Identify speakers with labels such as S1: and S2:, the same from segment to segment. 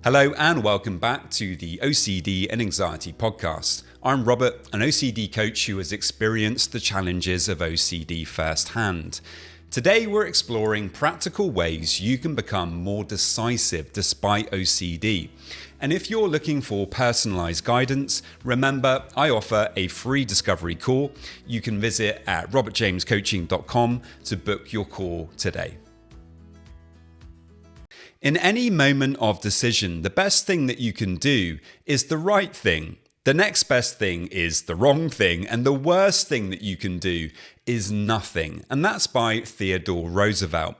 S1: Hello and welcome back to the OCD and Anxiety podcast. I'm Robert, an OCD coach who has experienced the challenges of OCD firsthand. Today we're exploring practical ways you can become more decisive despite OCD. And if you're looking for personalized guidance, remember I offer a free discovery call. You can visit at robertjamescoaching.com to book your call today. In any moment of decision, the best thing that you can do is the right thing. The next best thing is the wrong thing, and the worst thing that you can do is nothing. And that's by Theodore Roosevelt.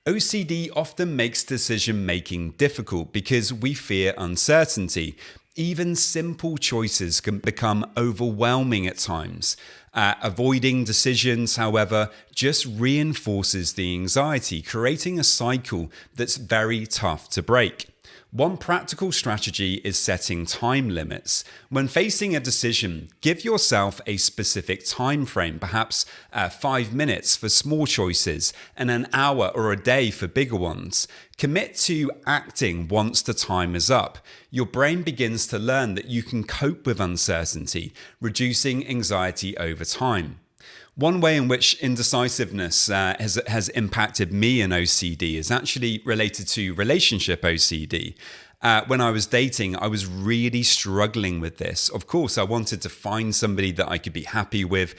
S1: OCD often makes decision making difficult because we fear uncertainty. Even simple choices can become overwhelming at times. Avoiding decisions, however, just reinforces the anxiety, creating a cycle that's very tough to break. One practical strategy is setting time limits. When facing a decision, give yourself a specific time frame, perhaps 5 minutes for small choices and an hour or a day for bigger ones. Commit to acting once the time is up. Your brain begins to learn that you can cope with uncertainty, reducing anxiety over time. One way in which indecisiveness has impacted me in OCD is actually related to relationship OCD. When I was dating, I was really struggling with this. Of course, I wanted to find somebody that I could be happy with,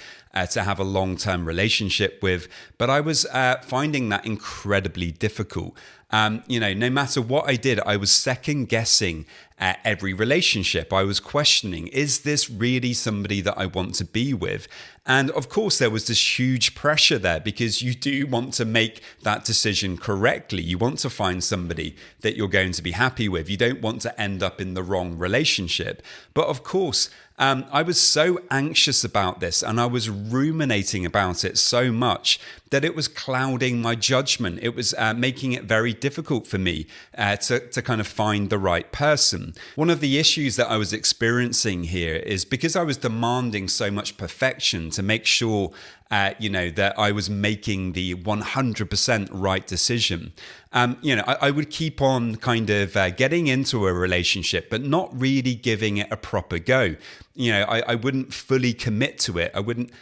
S1: to have a long-term relationship with, but I was finding that incredibly difficult. No matter what I did, I was second guessing every relationship. I was questioning, is this really somebody that I want to be with? And of course, there was this huge pressure there because you do want to make that decision correctly. You want to find somebody that you're going to be happy with. You don't want to end up in the wrong relationship. But of course, I was so anxious about this and I was ruminating about it so much that it was clouding my judgment. It was making it very difficult for me to kind of find the right person. One of the issues that I was experiencing here is because I was demanding so much perfection to make sure that I was making the 100% right decision. I would keep on kind of getting into a relationship, but not really giving it a proper go. I wouldn't fully commit to it. I wouldn't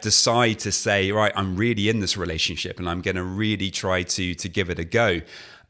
S1: decide to say, right, I'm really in this relationship and I'm going to really try to give it a go.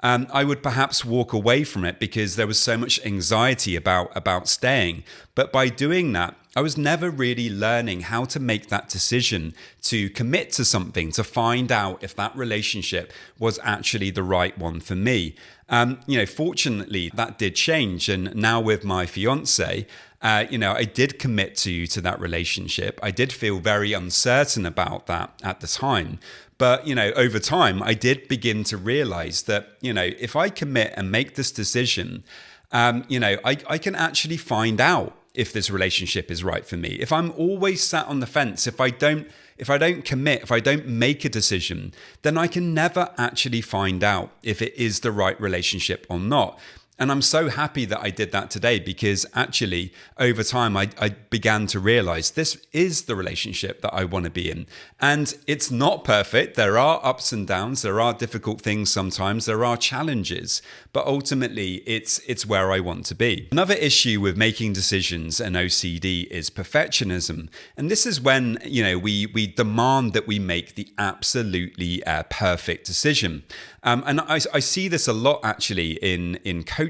S1: I would perhaps walk away from it because there was so much anxiety about staying. But by doing that, I was never really learning how to make that decision to commit to something, to find out if that relationship was actually the right one for me. Fortunately, that did change. And now with my fiance, I did commit to that relationship. I did feel very uncertain about that at the time. But, over time, I did begin to realize that, if I commit and make this decision, I can actually find out if this relationship is right for me. If I'm always sat on the fence, if I don't commit, if I don't make a decision, then I can never actually find out if it is the right relationship or not. And I'm so happy that I did that today because actually over time I began to realize this is the relationship that I want to be in. And it's not perfect. There are ups and downs. There are difficult things sometimes. There are challenges. But ultimately it's where I want to be. Another issue with making decisions and OCD is perfectionism. And this is when we demand that we make the absolutely perfect decision. And I see this a lot actually in coaching.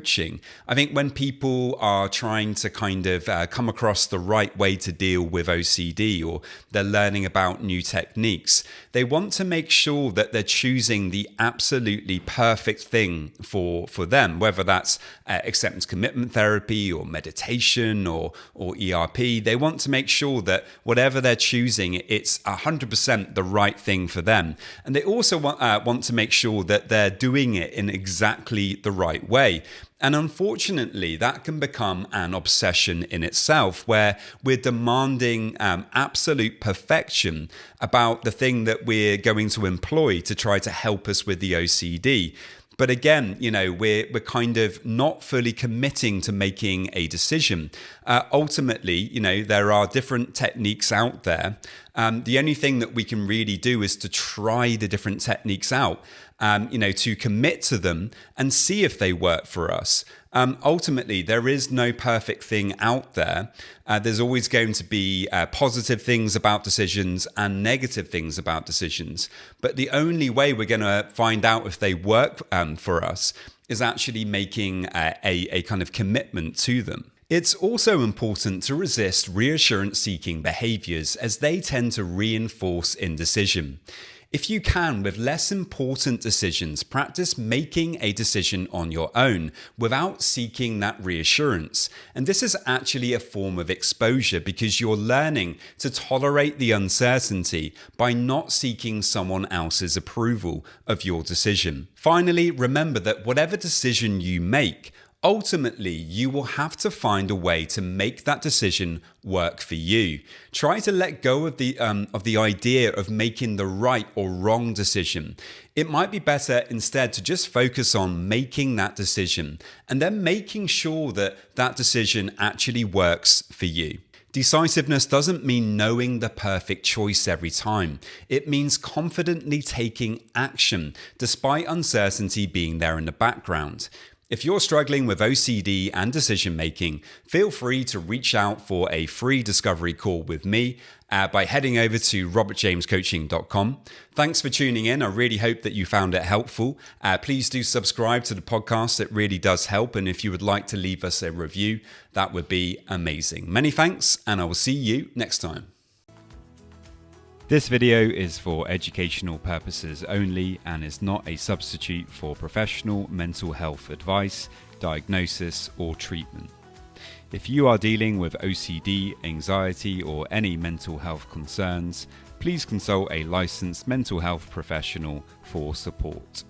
S1: I think when people are trying to kind of come across the right way to deal with OCD or they're learning about new techniques, they want to make sure that they're choosing the absolutely perfect thing for them, whether that's acceptance commitment therapy or meditation or ERP. They want to make sure that whatever they're choosing, it's 100% the right thing for them. And they also want to make sure that they're doing it in exactly the right way. And unfortunately, that can become an obsession in itself, where we're demanding absolute perfection about the thing that we're going to employ to try to help us with the OCD. But again, we're kind of not fully committing to making a decision. Ultimately, there are different techniques out there. The only thing that we can really do is to try the different techniques out, to commit to them and see if they work for us. Ultimately, there is no perfect thing out there. There's always going to be positive things about decisions and negative things about decisions. But the only way we're going to find out if they work for us is actually making a kind of commitment to them. It's also important to resist reassurance-seeking behaviors, as they tend to reinforce indecision. If you can, with less important decisions, practice making a decision on your own without seeking that reassurance. And this is actually a form of exposure, because you're learning to tolerate the uncertainty by not seeking someone else's approval of your decision. Finally, remember that whatever decision you make, ultimately, you will have to find a way to make that decision work for you. Try to let go of the idea of making the right or wrong decision. It might be better instead to just focus on making that decision and then making sure that that decision actually works for you. Decisiveness doesn't mean knowing the perfect choice every time. It means confidently taking action despite uncertainty being there in the background. If you're struggling with OCD and decision making, feel free to reach out for a free discovery call with me by heading over to robertjamescoaching.com. Thanks for tuning in. I really hope that you found it helpful. Please do subscribe to the podcast. It really does help. And if you would like to leave us a review, that would be amazing. Many thanks, and I will see you next time. This video is for educational purposes only and is not a substitute for professional mental health advice, diagnosis, or treatment. If you are dealing with OCD, anxiety, or any mental health concerns, please consult a licensed mental health professional for support.